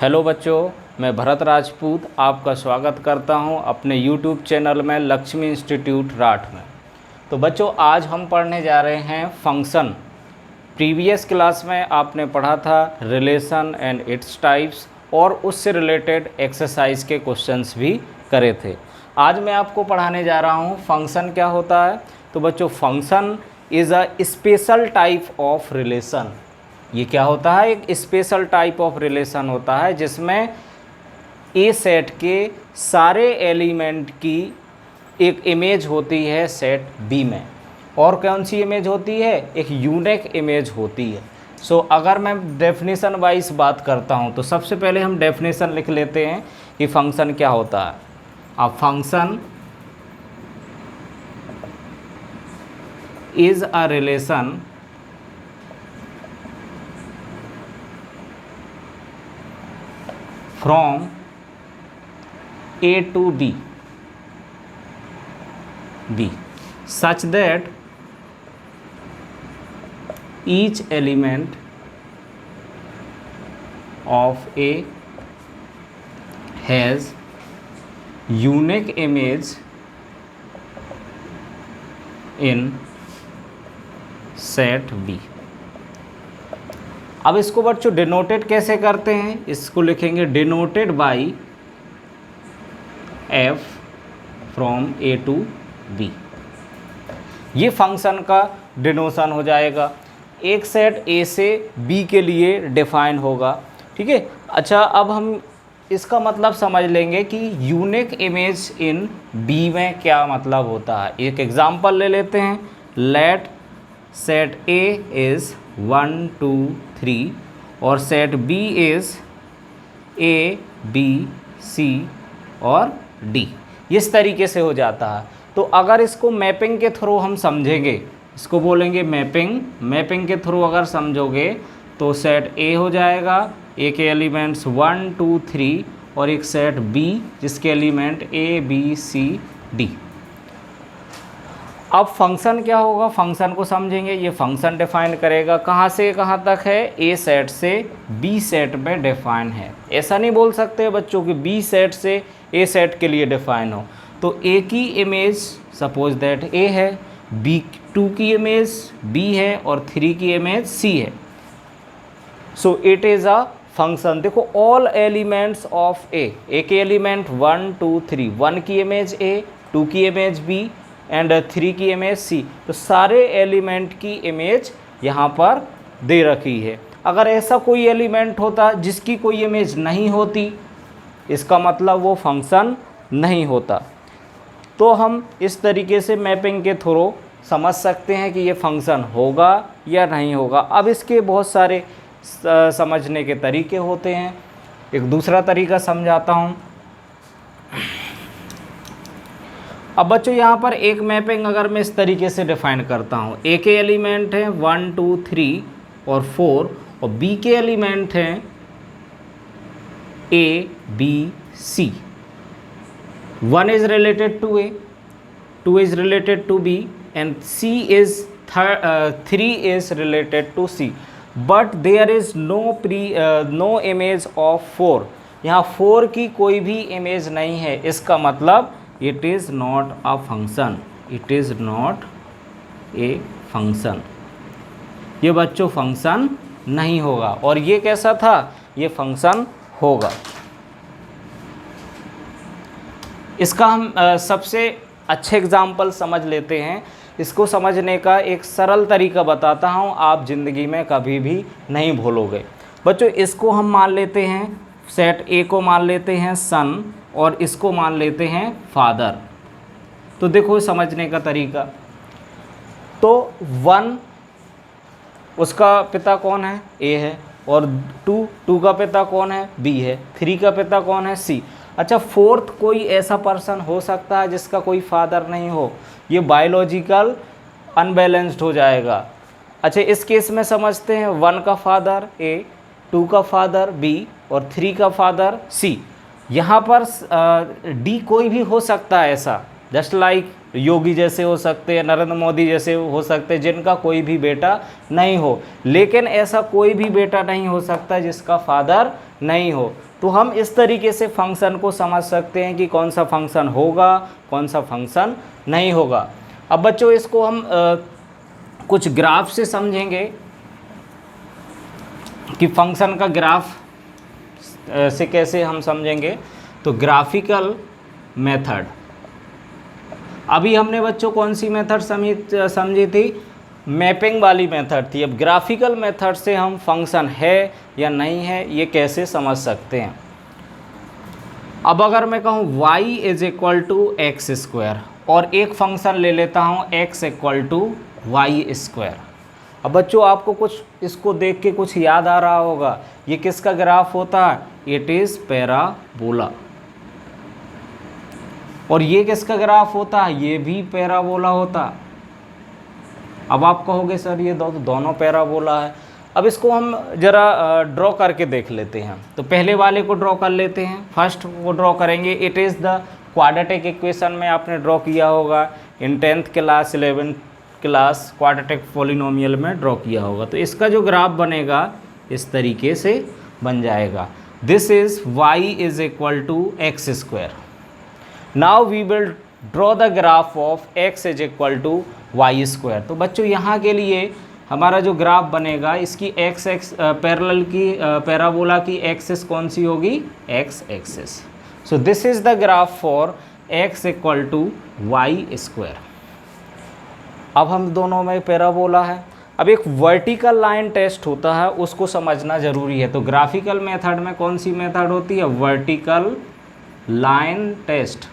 Hello बच्चों, मैं भरत राजपूत आपका स्वागत करता हूं अपने YouTube चैनल में लक्ष्मी इंस्टीट्यूट राठ में। तो बच्चों, आज हम पढ़ने जा रहे हैं फंक्शन। प्रीवियस क्लास में आपने पढ़ा था रिलेशन एंड इट्स टाइप्स और उससे रिलेटेड एक्सरसाइज के क्वेश्चंस भी करे थे। आज मैं आपको पढ़ाने जा रहा हूं फंक्शन क्या होता है। तो बच्चों, function is a special type of relation. ये क्या होता है? एक स्पेशल टाइप ऑफ रिलेशन होता है जिसमें ए सेट के सारे एलिमेंट की एक इमेज होती है सेट बी में। और कौन सी इमेज होती है? एक यूनिक इमेज होती है। सो अगर मैं डेफिनेशन वाइज बात करता हूँ तो सबसे पहले हम डेफिनेशन लिख लेते हैं कि फंक्शन क्या होता है। अब function is a relation from A to B such that each element of A has unique image in set B। अब इसको बच्चों डिनोटेड कैसे करते हैं? इसको लिखेंगे denoted by f from A to B. ये फंक्शन का डिनोशन हो जाएगा। एक सेट ए से बी के लिए डिफाइन होगा, ठीक है। अच्छा, अब हम इसका मतलब समझ लेंगे कि यूनिक इमेज इन बी में क्या मतलब होता है। एक एग्जांपल ले लेते हैं। लेट सेट ए इज़ 1 2 3 और set B is a b c और डी। इस तरीके से हो जाता है। तो अगर इसको मैपिंग के थ्रू हम समझेंगे, इसको बोलेंगे मैपिंग के थ्रू अगर समझोगे तो सेट ए हो जाएगा, ए के एलिमेंट्स 1 2 3 और एक सेट बी जिसके element a b c d. अब फंक्शन क्या होगा? फंक्शन को समझेंगे। ये फंक्शन डिफाइन करेगा कहाँ से कहाँ तक है? ए सेट से बी सेट में डिफाइन है। ऐसा नहीं बोल सकते बच्चों कि बी सेट से ए सेट के लिए डिफाइन हो। तो ए की इमेज सपोज दैट ए है, बी 2 की इमेज बी है और 3 की इमेज सी है। So it is a function. देखो, ऑल एलिमेंट्स ऑफ ए के एलिमेंट 1 2 3, 1 की इमेज ए, 2 की इमेज बी एंड 3 की इमेज सी। तो सारे एलिमेंट की इमेज यहाँ पर दे रखी है। अगर ऐसा कोई एलिमेंट होता जिसकी कोई इमेज नहीं होती, इसका मतलब वो फंक्शन नहीं होता। तो हम इस तरीके से मैपिंग के थ्रू समझ सकते हैं कि ये फंक्शन होगा या नहीं होगा। अब इसके बहुत सारे समझने के तरीके होते हैं। एक दूसरा तरीका समझाता हूँ। अब बच्चों, यहाँ पर एक मैपिंग अगर मैं इस तरीके से डिफाइन करता हूँ, ए के एलिमेंट हैं 1 2 3 और 4 और बी के एलिमेंट हैं a b c. 1 is related to a, 2 is related to b and c is 3 is related to c. But there is no image of 4। यहाँ 4 की कोई भी इमेज नहीं है। इसका मतलब it is not a function. It is not a function. ये बच्चों फंक्शन नहीं होगा। और ये कैसा था? ये फंक्शन होगा। इसका हम सबसे अच्छे एग्जाम्पल समझ लेते हैं। इसको समझने का एक सरल तरीका बताता हूँ, आप ज़िंदगी में कभी भी नहीं भूलोगे। बच्चों, इसको हम मान लेते हैं, सेट ए को मान लेते हैं सन और इसको मान लेते हैं फादर। तो देखो समझने का तरीका। तो 1 उसका पिता कौन है? ए है। और 2 का पिता कौन है? बी है। 3 का पिता कौन है? सी। अच्छा, 4th कोई ऐसा पर्सन हो सकता है जिसका कोई फादर नहीं हो? ये बायोलॉजिकल अनबैलेंस्ड हो जाएगा। अच्छा, इस केस में समझते हैं 1 का फादर ए, 2 का फादर बी और 3 का फादर सी। यहाँ पर डी कोई भी हो सकता है ऐसा, जस्ट लाइक योगी जैसे हो सकते हैं, नरेंद्र मोदी जैसे हो सकते हैं, जिनका कोई भी बेटा नहीं हो। लेकिन ऐसा कोई भी बेटा नहीं हो सकता जिसका फादर नहीं हो। तो हम इस तरीके से फंक्शन को समझ सकते हैं कि कौन सा फंक्शन होगा, कौन सा फंक्शन नहीं होगा। अब बच्चों इसको हम कुछ ग्राफ से समझेंगे कि फंक्शन का ग्राफ से कैसे हम समझेंगे। तो ग्राफिकल मेथड, अभी हमने बच्चों कौन सी मेथड समझी थी, मैपिंग वाली मेथड थी। अब ग्राफिकल मेथड से हम फंक्शन है या नहीं है ये कैसे समझ सकते हैं। अब अगर मैं कहूँ y is equal to x square और एक फंक्शन ले लेता हूँ x equal to y square. अब बच्चों आपको कुछ इसको देख के कुछ याद आ रहा होगा, ये किसका ग्राफ होता है, इट इज़ पैराबोला। और ये किसका ग्राफ होता है, ये भी पैराबोला होता। अब आप कहोगे सर ये दोनों पैराबोला है। अब इसको हम ज़रा ड्रॉ करके देख लेते हैं। तो पहले वाले को ड्रॉ कर लेते हैं, फर्स्ट वो ड्रॉ करेंगे। It is the quadratic equation में आपने ड्रॉ किया होगा, इन 10th class 11th class quadratic polynomial में ड्रॉ किया होगा। तो इसका जो ग्राफ बनेगा इस तरीके से बन जाएगा, this is y is equal to x square. Now we will draw the graph of x is equal to y square. तो बच्चों यहाँ के लिए हमारा जो ग्राफ बनेगा इसकी x पैरेलल की पैराबोला की एक्सिस कौन सी होगी, x axis. So this is the graph for x equal to y square. अब हम दोनों में पैराबोला है। अब एक वर्टिकल लाइन टेस्ट होता है, उसको समझना ज़रूरी है। तो ग्राफिकल मेथड में कौन सी मेथड होती है, वर्टिकल लाइन टेस्ट।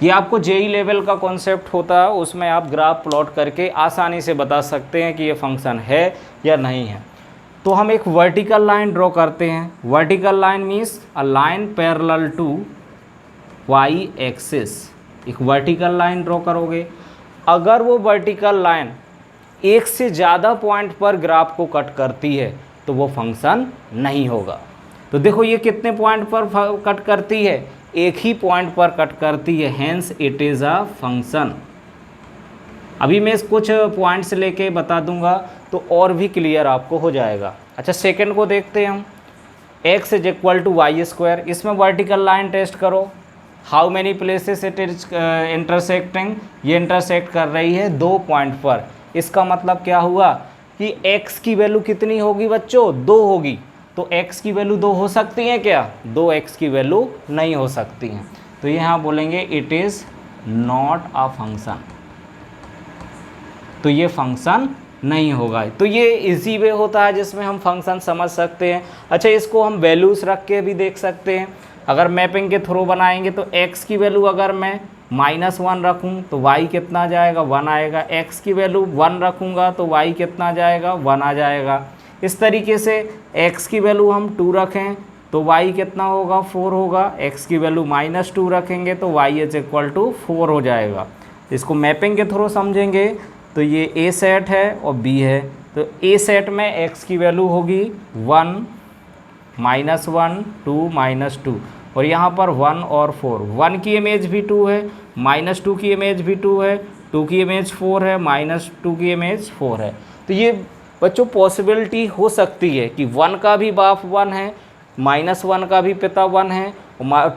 ये आपको जेई लेवल का कॉन्सेप्ट होता है, उसमें आप ग्राफ प्लॉट करके आसानी से बता सकते हैं कि ये फंक्शन है या नहीं है। तो हम एक वर्टिकल लाइन ड्रॉ करते हैं। Vertical line means a line parallel to y axis. एक वर्टिकल लाइन ड्रॉ करोगे, अगर वो वर्टिकल लाइन एक से ज़्यादा पॉइंट पर ग्राफ को कट करती है तो वो फंक्शन नहीं होगा। तो देखो ये कितने पॉइंट पर कट करती है, एक ही पॉइंट पर कट करती है, hence it is a function. अभी मैं कुछ पॉइंट्स लेके बता दूंगा तो और भी क्लियर आपको हो जाएगा। अच्छा सेकंड को देखते हैं हम, x is equal to y square. इसमें वर्टिकल लाइन टेस्ट करो, how many places it is intersecting, ये इंटरसेक्ट कर रही है 2 पॉइंट पर। इसका मतलब क्या हुआ कि x की वैल्यू कितनी होगी बच्चों, 2 होगी। तो x की वैल्यू 2 हो सकती है क्या, 2x की वैल्यू नहीं हो सकती हैं। तो यहाँ बोलेंगे it is not a function, तो ये फंक्शन नहीं होगा। तो ये इजी वे होता है जिसमें हम फंक्शन समझ सकते हैं। अच्छा इसको हम वैल्यूज़ रख के भी देख सकते हैं। अगर मैपिंग के थ्रू बनाएंगे तो x की वैल्यू अगर मैं -1 रखूँ तो y कितना जाएगा, 1 आएगा। x की वैल्यू 1 रखूँगा तो y कितना जाएगा, 1 आ जाएगा। इस तरीके से x की वैल्यू हम 2 रखें तो y कितना होगा, 4 होगा। x की वैल्यू -2 रखेंगे तो y इज इक्वल टू 4 हो जाएगा। इसको मैपिंग के थ्रू समझेंगे तो ये a सेट है और b है। तो a सेट में x की वैल्यू होगी 1 -1 2 -2 और यहाँ पर 1 और 4। 1 की इमेज भी 2 है, -2 की इमेज भी 2 है, 2 की इमेज 4 है, -2 की इमेज 4 है। तो ये बच्चों पॉसिबिलिटी हो सकती है कि 1 का भी बाप 1 है, -1 का भी पिता 1 है,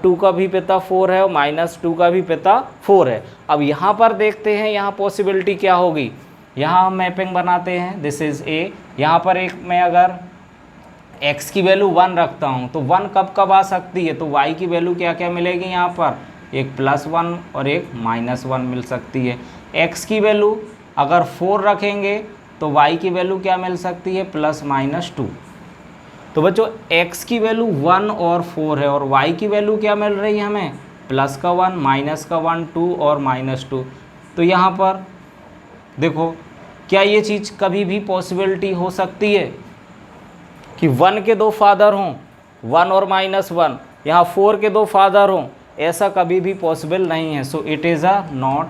2 का भी पिता 4 है और -2 का भी पिता 4 है। अब यहाँ पर देखते हैं यहाँ पॉसिबिलिटी क्या होगी। यहाँ हम मैपिंग बनाते हैं, दिस इज़ a। यहाँ पर एक मैं अगर x की वैल्यू 1 रखता हूँ तो 1 कब कब आ सकती है, तो y की वैल्यू क्या क्या मिलेगी, यहाँ पर एक +1 और एक -1 मिल सकती है। x की वैल्यू अगर 4 रखेंगे तो y की वैल्यू क्या मिल सकती है, +-2। तो बच्चों x की वैल्यू 1 और 4 है और y की वैल्यू क्या मिल रही है हमें, +1 -1 2 और -2। तो यहाँ पर देखो क्या ये चीज़ कभी भी पॉसिबिलिटी हो सकती है कि 1 के 2 फादर हों, 1 और -1, यहाँ 4 के 2 फादर हों, ऐसा कभी भी पॉसिबल नहीं है। So it is a not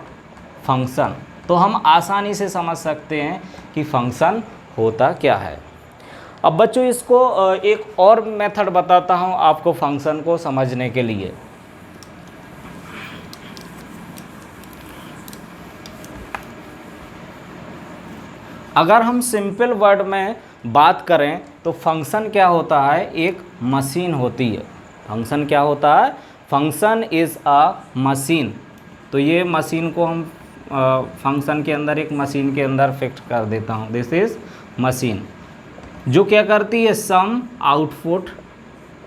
function. तो हम आसानी से समझ सकते हैं कि फंक्शन होता क्या है। अब बच्चों इसको एक और मेथड बताता हूँ आपको फंक्शन को समझने के लिए। अगर हम सिंपल वर्ड में बात करें तो फंक्शन क्या होता है, एक मशीन होती है। फंक्शन क्या होता है, फंक्शन इज़ अ मशीन। तो ये मशीन को हम फंक्शन के अंदर, एक मशीन के अंदर फिक्स कर देता हूँ। दिस इज़ मशीन, जो क्या करती है, सम आउटपुट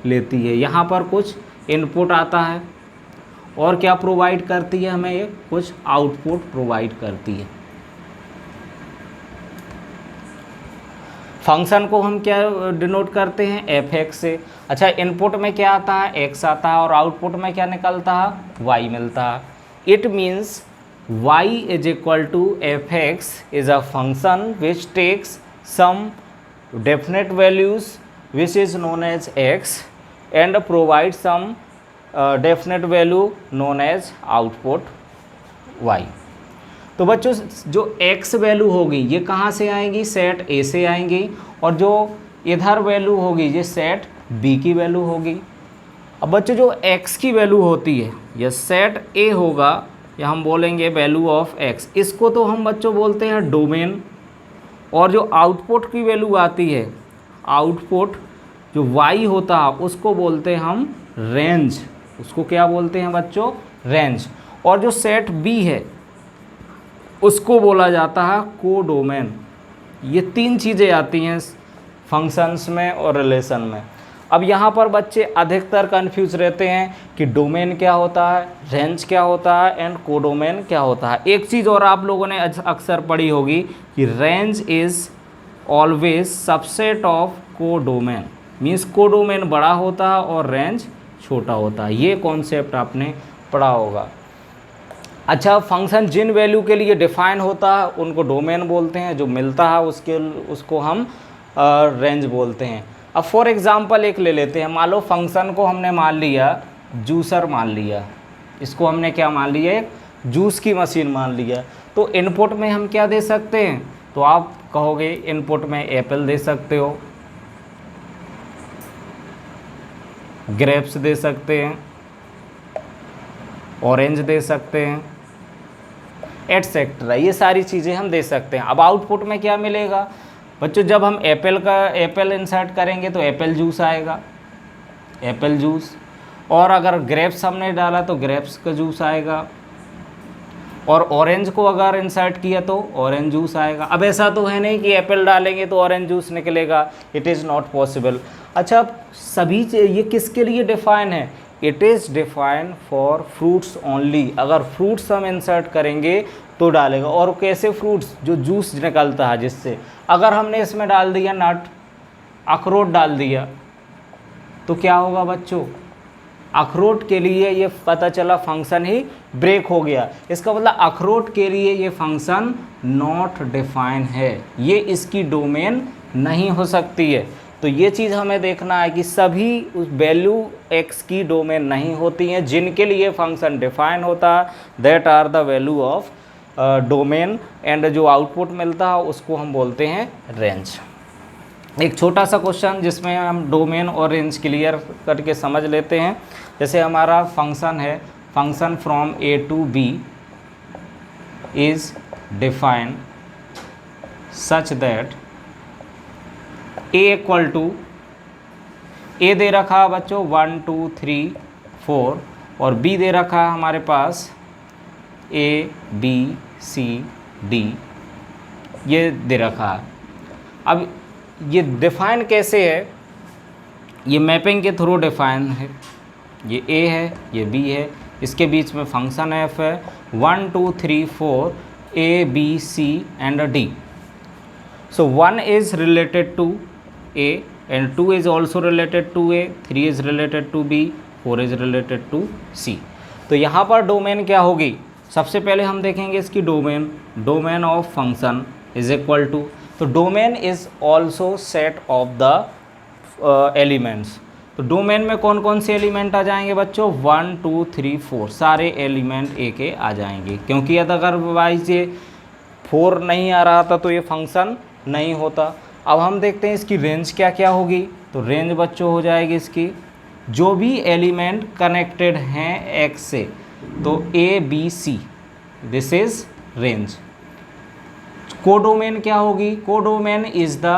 लेती है। यहाँ पर कुछ इनपुट आता है और क्या प्रोवाइड करती है हमें, ये कुछ आउटपुट प्रोवाइड करती है। फंक्शन को हम क्या डिनोट करते हैं, एफ एक्स से। अच्छा, इनपुट में क्या आता है, एक्स आता है, और आउटपुट में क्या निकलता है, वाई मिलता है। It means y is equal to F x is a function which takes some definite values which is known as x and provide some definite value known as output y. तो बच्चों जो x value होगी ये कहाँ से आएंगी, set A से आएंगी, और जो इधर वैल्यू होगी ये सेट B की वैल्यू होगी। अब बच्चों जो x की वैल्यू होती है ये सेट A होगा, या हम बोलेंगे वैल्यू ऑफ x, इसको तो हम बच्चों बोलते हैं डोमेन। और जो आउटपुट की वैल्यू आती है, आउटपुट जो y होता है उसको बोलते हैं हम रेंज। उसको क्या बोलते हैं बच्चों, रेंज। और जो सेट B है उसको बोला जाता है कोडोमेन। ये तीन चीज़ें आती हैं फंक्शंस में और रिलेशन में। अब यहाँ पर बच्चे अधिकतर कंफ्यूज रहते हैं कि डोमेन क्या होता है, रेंज क्या होता है एंड कोडोमेन क्या होता है। एक चीज़ और आप लोगों ने अक्सर पढ़ी होगी कि range is always subset of codomain, means codomain बड़ा होता है और रेंज छोटा होता है। ये कॉन्सेप्ट आपने पढ़ा होगा। अच्छा, फंक्शन जिन वैल्यू के लिए डिफाइन होता है उनको डोमेन बोलते हैं, जो मिलता है उसको हम रेंज बोलते हैं। अब फॉर एग्जांपल एक ले लेते हैं, मान लो फंक्शन को हमने मान लिया जूसर मान लिया, इसको हमने क्या मान लिया, एक जूस की मशीन मान लिया। तो इनपुट में हम क्या दे सकते हैं, तो आप कहोगे इनपुट में एप्पल दे सकते हो, ग्रेप्स दे सकते हैं, ऑरेंज दे सकते हैं, एटसेट्रा, ये सारी चीज़ें हम दे सकते हैं। अब आउटपुट में क्या मिलेगा बच्चों, जब हम एप्पल इंसर्ट करेंगे तो एप्पल जूस आएगा, एप्पल जूस। और अगर ग्रेप्स हमने डाला तो ग्रेप्स का जूस आएगा, और ऑरेंज को अगर इंसर्ट किया तो ऑरेंज जूस आएगा। अब ऐसा तो है नहीं कि एप्पल डालेंगे तो ऑरेंज जूस निकलेगा, इट इज़ नॉट पॉसिबल। अच्छा, सभी ये किसके लिए डिफाइन है, it is define for fruits only. अगर फ्रूट्स हम इंसर्ट करेंगे तो डालेगा। और कैसे फ्रूट्स, जो जूस निकलता है जिससे, अगर हमने इसमें डाल दिया नट, अखरोट डाल दिया तो क्या होगा बच्चों, अखरोट के लिए ये पता चला फंक्शन ही ब्रेक हो गया। इसका मतलब अखरोट के लिए ये फंक्शन नॉट डिफाइन है, ये इसकी डोमेन नहीं हो सकती है। तो ये चीज़ हमें देखना है कि सभी उस वैल्यू x की डोमेन नहीं होती हैं, जिनके लिए फंक्शन डिफाइन होता है that are the value of domain, and जो आउटपुट मिलता है उसको हम बोलते हैं रेंज। एक छोटा सा क्वेश्चन जिसमें हम डोमेन और रेंज क्लियर करके समझ लेते हैं। जैसे हमारा फंक्शन है, function from a to b is defined such that a equal to, a दे रखा है बच्चों 1 2 3 4, और b दे रखा है हमारे पास a b c d, ये दे रखा है। अब ये डिफाइन कैसे है, ये मैपिंग के थ्रू डिफाइन है। ये a है, ये b है, इसके बीच में फंक्शन f है, 1 2 3 4 a b c and d। So 1 is related to a and 2 is also related to a, 3 is related to b, 4 is related to c। तो यहाँ पर डोमेन क्या होगी, सबसे पहले हम देखेंगे इसकी domain. Domain of function is equal to, तो domain is also set of the elements. तो डोमेन में कौन कौन से एलिमेंट आ जाएंगे बच्चों, 1 2 3 4 सारे एलिमेंट ए के आ जाएंगे, क्योंकि अदरवाइज ये 4 नहीं आ रहा था तो ये फंक्शन नहीं होता। अब हम देखते हैं इसकी रेंज क्या क्या होगी। तो रेंज बच्चों हो जाएगी इसकी, जो भी एलिमेंट कनेक्टेड हैं x से, तो a b c, this is range. Codomain क्या होगी, codomain is the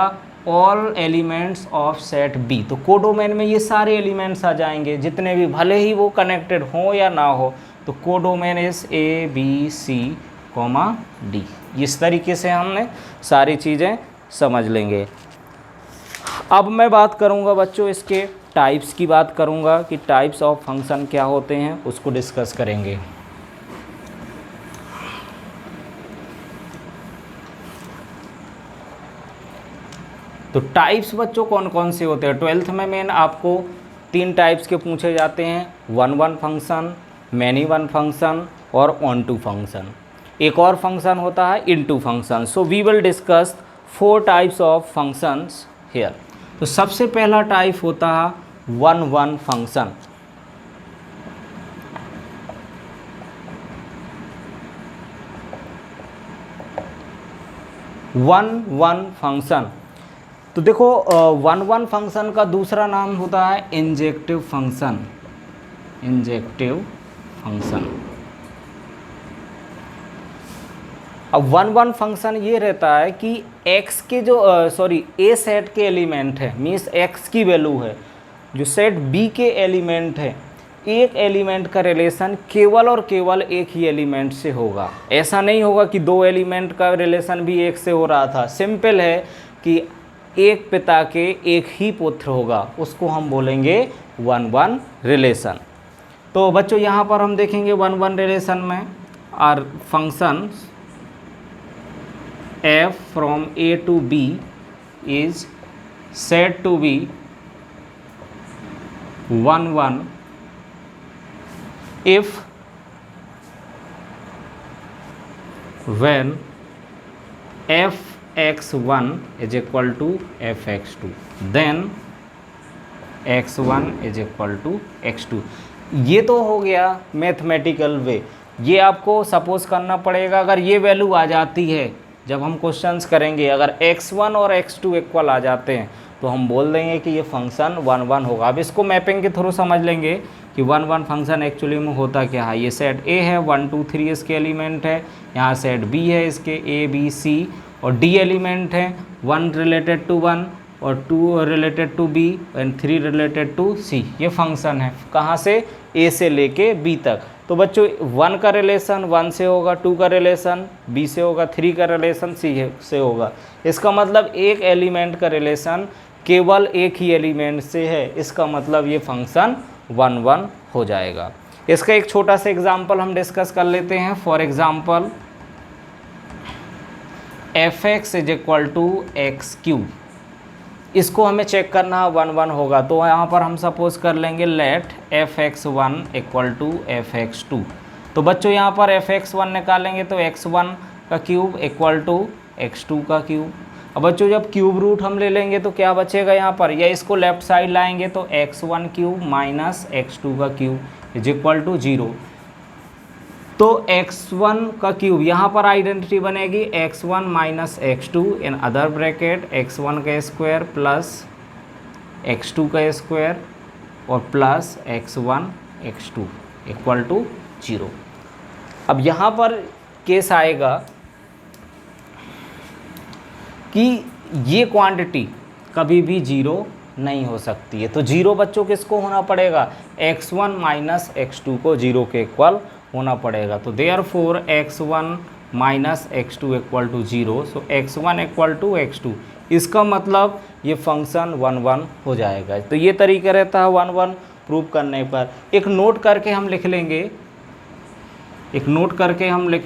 all elements of set B. तो कोडोमेन में ये सारे एलिमेंट्स आ जाएंगे जितने भी, भले ही वो कनेक्टेड हो या ना हो। तो codomain is a b c comma d. इस तरीके से हमने सारी चीज़ें समझ लेंगे। अब मैं बात करूंगा बच्चों इसके टाइप्स की बात करूंगा कि टाइप्स ऑफ फंक्शन क्या होते हैं, उसको डिस्कस करेंगे। तो टाइप्स बच्चों कौन कौन से होते हैं? 12th में मेन आपको 3 टाइप्स के पूछे जाते हैं, one one function, many one function और ऑन टू फंक्शन। एक और फंक्शन होता है into function. So we will discuss 4 types of functions here. तो सबसे पहला टाइप होता है one one function. One one function, तो देखो वन वन फंक्शन का दूसरा नाम होता है इंजेक्टिव फंक्शन। Injective function. अब वन वन फंक्शन ये रहता है कि x के जो ए सेट के एलिमेंट है, मीन्स x की वैल्यू है, जो सेट b के एलिमेंट है, एक एलिमेंट का रिलेशन केवल और केवल एक ही एलिमेंट से होगा। ऐसा नहीं होगा कि 2 एलिमेंट का रिलेशन भी एक से हो रहा था। सिंपल है कि एक पिता के एक ही पुत्र होगा, उसको हम बोलेंगे वन वन रिलेशन। तो बच्चों यहाँ पर हम देखेंगे वन वन रिलेशन में or function f from a to b is said to be one one if when fx1 is equal to fx2 then x1 is equal to x2। ये तो हो गया मैथमेटिकल वे। ये आपको सपोज करना पड़ेगा, अगर ये वैल्यू आ जाती है जब हम क्वेश्चंस करेंगे, अगर x1 और x2 इक्वल आ जाते हैं तो हम बोल देंगे कि ये फंक्शन वन वन होगा। अब इसको मैपिंग के थ्रू समझ लेंगे कि वन वन फंक्शन एक्चुअली में होता क्या है। ये सेट A है, 1 2 3 इसके एलिमेंट है, यहाँ सेट B है, इसके A B C और D एलिमेंट हैं, 1 रिलेटेड टू 1 और 2 related to B and 3 related to C। ये फंक्शन है कहाँ से, A से लेके B तक। तो बच्चों 1 का रिलेशन 1 से होगा, 2 का रिलेशन B से होगा, 3 का रिलेशन C से होगा। इसका मतलब एक एलिमेंट का रिलेशन केवल एक ही एलिमेंट से है, इसका मतलब ये फंक्शन वन वन हो जाएगा। इसका एक छोटा सा एग्जांपल हम डिस्कस कर लेते हैं। For example fx is equal to x cube, इसको हमें चेक करना है वन वन होगा। तो यहाँ पर हम सपोज कर लेंगे late fx1 equal to fx2। तो बच्चों यहाँ पर fx1 निकालेंगे तो x1 का क्यूब इक्वल टू x2 का क्यूब। अब बच्चों जब क्यूब रूट हम ले लेंगे तो क्या बचेगा यहाँ पर, या इसको लेफ्ट साइड लाएंगे तो x1 क्यूब माइनस x2 का क्यूब इज इक्वल टू 0। तो x1 का क्यूब यहाँ पर आइडेंटिटी बनेगी x1 minus x2 in other bracket x1 का स्क्वायर प्लस x2 का स्क्वायर और plus x1 x2 equal to 0। अब यहाँ पर केस आएगा कि ये क्वांटिटी कभी भी 0 नहीं हो सकती है। तो 0 बच्चों किसको होना पड़ेगा, x1 माइनस x2 को 0 के इक्वल होना पड़ेगा। तो therefore x1 minus x2 equal to 0, so x1 equal to x2। इसका मतलब ये फंक्शन वन वन हो जाएगा। तो ये तरीका रहता है वन वन प्रूव करने पर। एक नोट करके हम लिख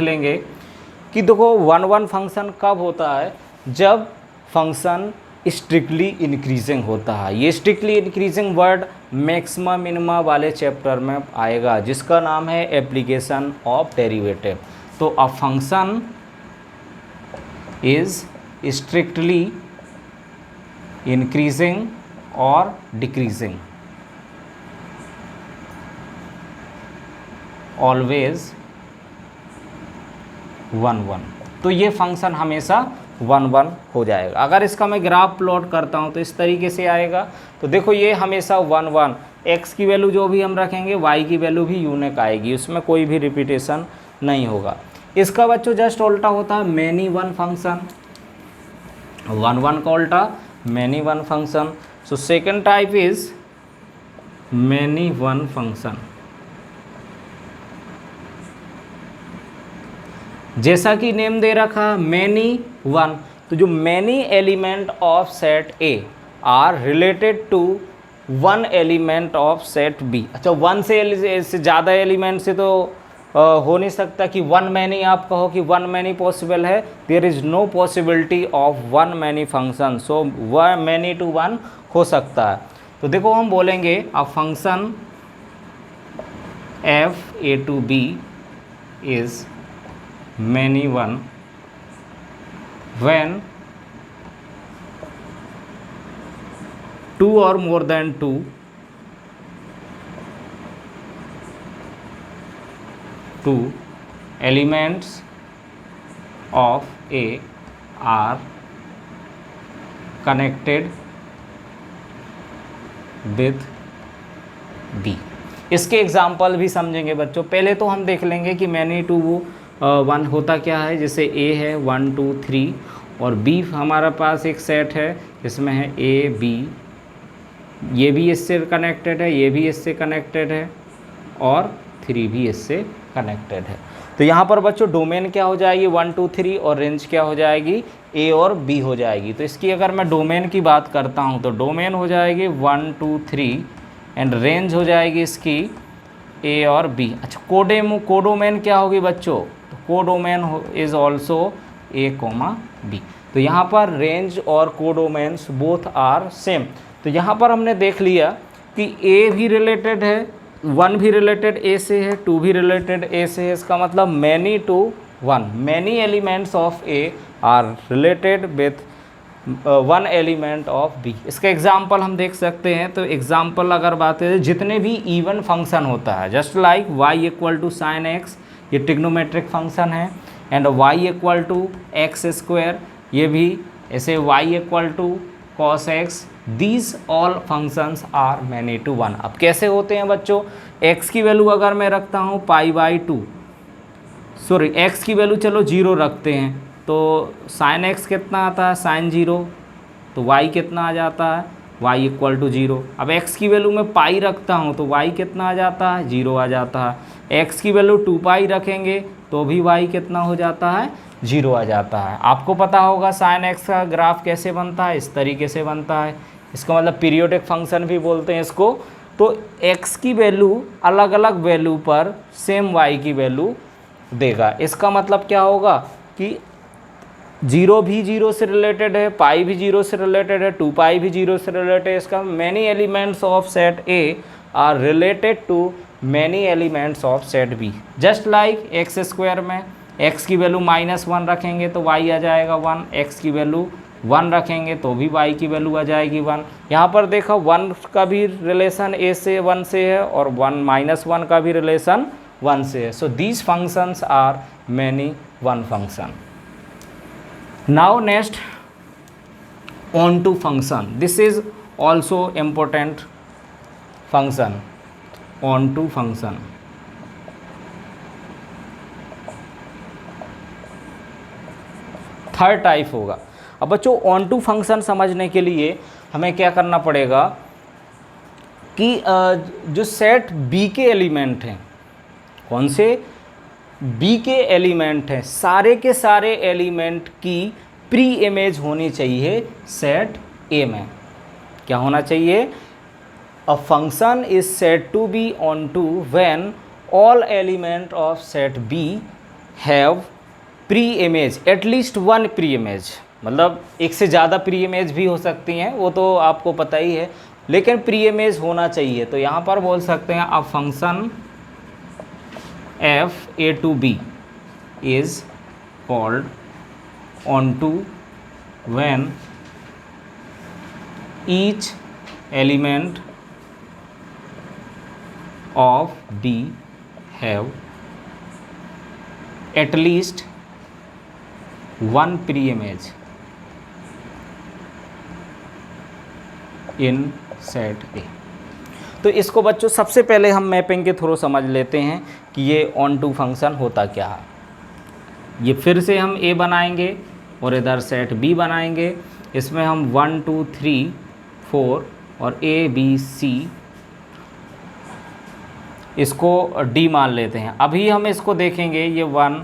लेंगे, कि देखो वन वन फंक्शन कब होता है, जब फंक्शन स्ट्रिक्टली इंक्रीजिंग होता है। ये strictly increasing word maxima minima वाले चैप्टर में आएगा, जिसका नाम है एप्लीकेशन ऑफ डेरिवेटिव। तो अ फंक्शन इज स्ट्रिक्टली इंक्रीजिंग और डिक्रीजिंग, ऑलवेज वन वन। तो ये फंक्शन हमेशा वन वन हो जाएगा। अगर इसका मैं ग्राफ प्लॉट करता हूँ तो इस तरीके से आएगा। तो देखो ये हमेशा वन वन, x की वैल्यू जो भी हम रखेंगे y की वैल्यू भी यूनिक आएगी, उसमें कोई भी रिपीटेशन नहीं होगा। इसका बच्चों जस्ट उल्टा होता है many one function. One one का उल्टा many one function. So second type is many one function. जैसा कि नेम दे रखा many one, तो जो many element of set A are related to one element of set B. अच्छा, one से ज़्यादा एलिमेंट से तो हो नहीं सकता कि वन मैनी आप कहो कि वन मैनी पॉसिबल है. There is no possibility of one many function. So one many to one हो सकता है. तो देखो हम बोलेंगे a function f A to B is many one when two or more than two elements of A are connected with B. इसके example भी समझेंगे बच्चों. पहले तो हम देख लेंगे कि मैनी टू वन होता क्या है. जैसे A है 1 2 3 और B हमारा पास एक सेट है जिसमें है A B, ये भी इससे कनेक्टेड है, ये भी इससे कनेक्टेड है और 3 भी इससे कनेक्टेड है. तो यहाँ पर बच्चों डोमेन क्या हो जाएगी 1 2 3 और रेंज क्या हो जाएगी A और B हो जाएगी. तो इसकी अगर मैं डोमेन की बात करता हूँ तो डोमेन हो जाएगी 1 2 3 एंड रेंज हो जाएगी इसकी A और B. अच्छा, कोडोमेन क्या होगी बच्चों? तो codomain is also A, B. तो यहाँ पर रेंज और कोडोमेन्स बोथ आर सेम. तो यहाँ पर हमने देख लिया कि A भी रिलेटेड है, 1 भी रिलेटेड A से है, 2 भी रिलेटेड A से है. इसका मतलब many to one, many elements of A are related with one element of B. इसका एग्जाम्पल हम देख सकते हैं. तो एग्जाम्पल अगर बात करें जितने भी इवन फंक्शन होता है, just like y equal to sine x, ये ट्रिग्नोमेट्रिक फंक्शन है, and y equal to x square, ये भी ऐसे y equal to cos x. These all functions are many to one. अब कैसे होते हैं बच्चों? x की वैल्यू अगर मैं रखता हूँ π/2, सॉरी x की वैल्यू चलो 0 रखते हैं, तो साइन x कितना आता है साइन 0, तो y कितना आ जाता है y इक्वल टू 0. अब x की वैल्यू मैं पाई रखता हूँ तो y कितना आ जाता है 0 आ जाता है. x की वैल्यू 2π रखेंगे तो भी y कितना हो जाता है 0 आ जाता है. आपको पता होगा साइन x का ग्राफ कैसे बनता है, इस तरीके से बनता है. इसका मतलब पीरियोडिक फंक्शन भी बोलते हैं इसको. तो x की वैल्यू अलग अलग वैल्यू पर सेम y की वैल्यू देगा. इसका मतलब क्या होगा कि 0 भी 0 से रिलेटेड है, पाई भी 0 से रिलेटेड है, 2π भी 0 से रिलेटेड है. इसका many elements of set A are related to many elements of set B. Just like x square में x की वैल्यू -1 रखेंगे तो y आ जाएगा 1, x की वैल्यू 1 रखेंगे तो भी y की वैल्यू आ जाएगी 1. यहाँ पर देखो 1 का भी रिलेशन A से 1 से है और 1 का भी रिलेशन 1 से है. So these functions are many one function. Now next onto function. This is also important function, onto function. Third type होगा. अब बच्चों ऑन टू फंक्शन समझने के लिए हमें क्या करना पड़ेगा कि जो सेट B के एलिमेंट हैं, कौन से B के एलिमेंट हैं, सारे के सारे एलिमेंट की प्री इमेज होनी चाहिए सेट A में. क्या होना चाहिए? A function is said to be onto when all element of set B have pre image, at least one pre image. मतलब एक से ज़्यादा प्री इमेज भी हो सकती हैं, वो तो आपको पता ही है, लेकिन प्री इमेज होना चाहिए. तो यहाँ पर बोल सकते हैं a function f A to B is called onto when each element of B have at least one pre image in set A. तो इसको बच्चों सबसे पहले हम मैपिंग के थ्रू समझ लेते हैं कि ये ऑन टू फंक्शन होता क्या है. ये फिर से हम A बनाएंगे और इधर सेट B बनाएंगे. इसमें हम 1 2 3 4 और ए बी सी इसको डी मान लेते हैं। अभी हम इसको देखेंगे, ये 1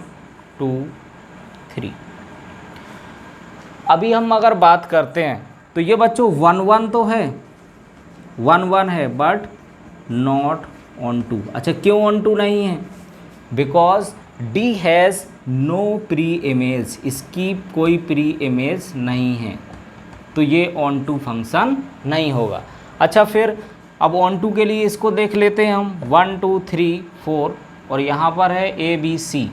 2 3। अभी हम अगर बात करते हैं तो ये बच्चों 1 1 तो है, 1 1 है बट नॉट ऑन टू। अच्छा, क्यों ऑन टू नहीं है? Because d has no pre image, इसकी कोई प्री इमेज नहीं है, तो ये ऑन टू फंक्शन नहीं होगा। अच्छा, फिर अब ऑन टू के लिए इसको देख लेते हैं हम, 1 2 3 4 और यहाँ पर है a b c,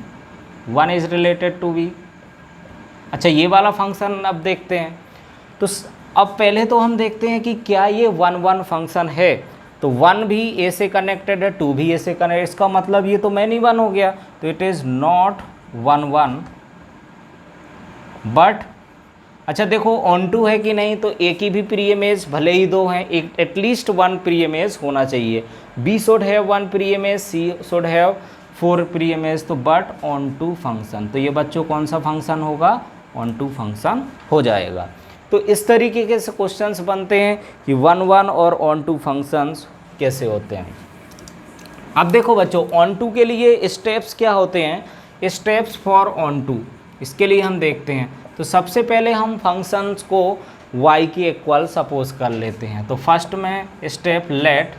1 is related to b. अच्छा, ये वाला फंक्शन अब देखते हैं। तो अब पहले तो हम देखते हैं कि क्या ये 1 1 फंक्शन है। तो 1 भी ए से कनेक्टेड है, 2 भी ए से कनेक्टेड, इसका मतलब ये तो मैनी 1 हो गया, तो इट इज़ नॉट 1 1 बट। अच्छा देखो, ऑन टू है कि नहीं, तो ए की भी प्री इमेज भले ही 2 हैं, एक एटलीस्ट 1 प्री इमेज होना चाहिए। B should have 1 pre image, C should have 4 pre image, तो बट ऑन टू फंक्शन। तो ये बच्चों कौन सा फंक्शन होगा? ऑन टू फंक्शन हो जाएगा। तो इस तरीके के से क्वेश्चंस बनते हैं कि 1 1 और ऑन टू फंक्शंस कैसे होते हैं। अब देखो बच्चों, ऑन टू के लिए स्टेप्स क्या होते हैं? स्टेप्स फॉर ऑन टू, इसके लिए हम देखते हैं। तो सबसे पहले हम फंक्शंस को y के इक्वल सपोज कर लेते हैं। तो फर्स्ट में step let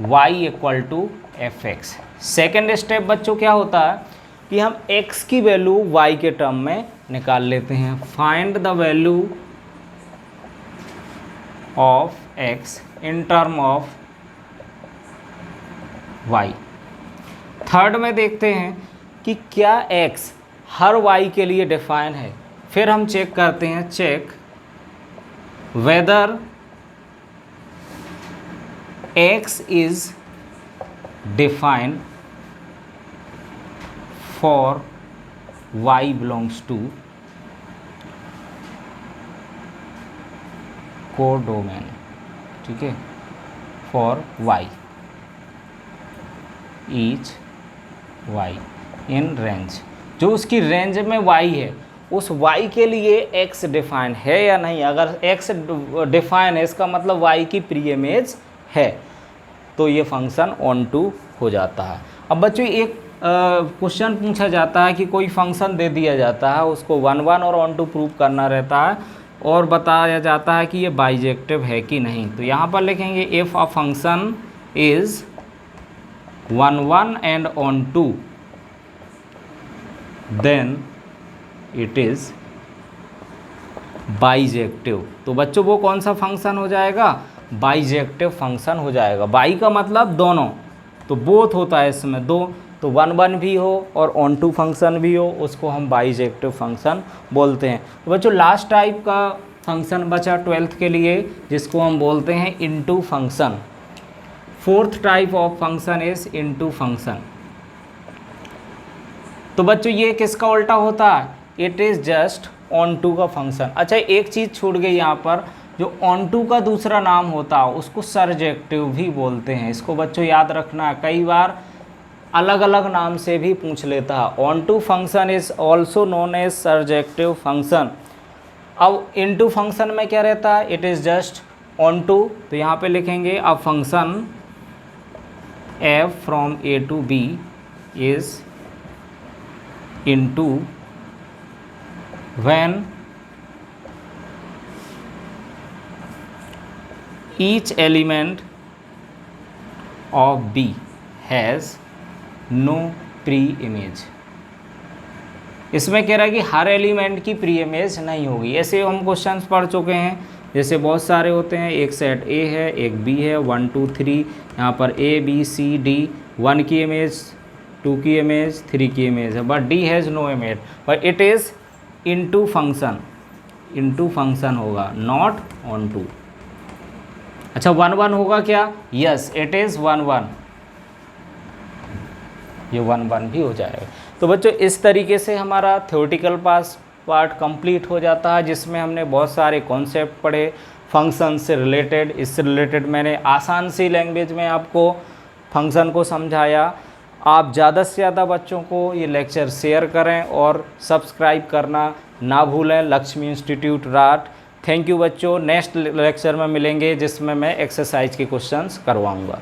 y equal to F x. Second step बच्चों क्या होता है कि हम x की वैल्यू y के टर्म में निकाल लेते हैं। Find the value of x in term of y। Third में देखते हैं कि क्या x हर y के लिए डिफाइन है। फिर हम चेक करते हैं, check whether x is defined for y belongs to codomain, ठीक है, for y each y in range. जो उसकी रेंज में y है, उस y के लिए x डिफाइन है या नहीं। अगर x डिफाइन है, इसका मतलब y की प्री इमेज है, तो ये फंक्शन ऑन टू हो जाता है। अब बच्चों एक क्वेश्चन पूछा जाता है कि कोई फंक्शन दे दिया जाता है, उसको 1 1 और ऑन टू प्रूव करना रहता है और बताया जाता है कि ये बाइजेक्टिव है कि नहीं। तो यहाँ पर लिखेंगे if a function is 1 1 and onto then it is bijective. तो बच्चों वो कौन सा फंक्शन हो जाएगा? बाइजेक्टिव फंक्शन हो जाएगा। बाई का मतलब दोनों, तो बोथ होता है इसमें दो, तो 1 1 भी हो और ऑन टू फंक्शन भी हो, उसको हम बाइजेक्टिव फंक्शन बोलते हैं। तो बच्चों लास्ट टाइप का फंक्शन बचा 12th के लिए, जिसको हम बोलते हैं into function. Fourth type of function is into function. तो बच्चों ये किसका उल्टा होता है? It is just onto का फंक्शन। अच्छा एक चीज़ छूट गई यहाँ पर, जो ऑन टू का दूसरा नाम होता है उसको सर्जेक्टिव भी बोलते हैं। इसको बच्चों याद रखना है, कई बार अलग अलग नाम से भी पूछ लेता है। Onto function is also known as surjective function. अब इनटू फंक्शन में क्या रहता है? It is just onto. तो यहाँ पे लिखेंगे a function F from A to B is into when each element of B has no pre-image। इसमें कह रहा है कि हर एलिमेंट की प्री इमेज नहीं होगी। ऐसे हम क्वेश्चंस पढ़ चुके हैं, जैसे बहुत सारे होते हैं, एक सेट ए है, एक बी है, 1 2 3, यहाँ पर ए बी सी डी, 1 की इमेज, 2 की इमेज, 3 की इमेज है, but D has no image, but it is into function. Into function होगा, नॉट ऑन टू। अच्छा 1 1 होगा क्या? यस इट इज़ 1 1, ये 1 1 भी हो जाएगा। तो बच्चों इस तरीके से हमारा थ्योरेटिकल पार्ट कंप्लीट हो जाता है, जिसमें हमने बहुत सारे कॉन्सेप्ट पढ़े फंक्शन से रिलेटेड। इससे रिलेटेड मैंने आसान सी लैंग्वेज में आपको फंक्शन को समझाया। आप ज़्यादा से ज़्यादा बच्चों को ये लेक्चर शेयर करें और सब्सक्राइब करना ना भूलें। Lakshmi institute rot. Thank you बच्चों, नेक्स्ट लेक्चर में मिलेंगे जिसमें मैं एक्सरसाइज के क्वेश्चंस करवाऊंगा।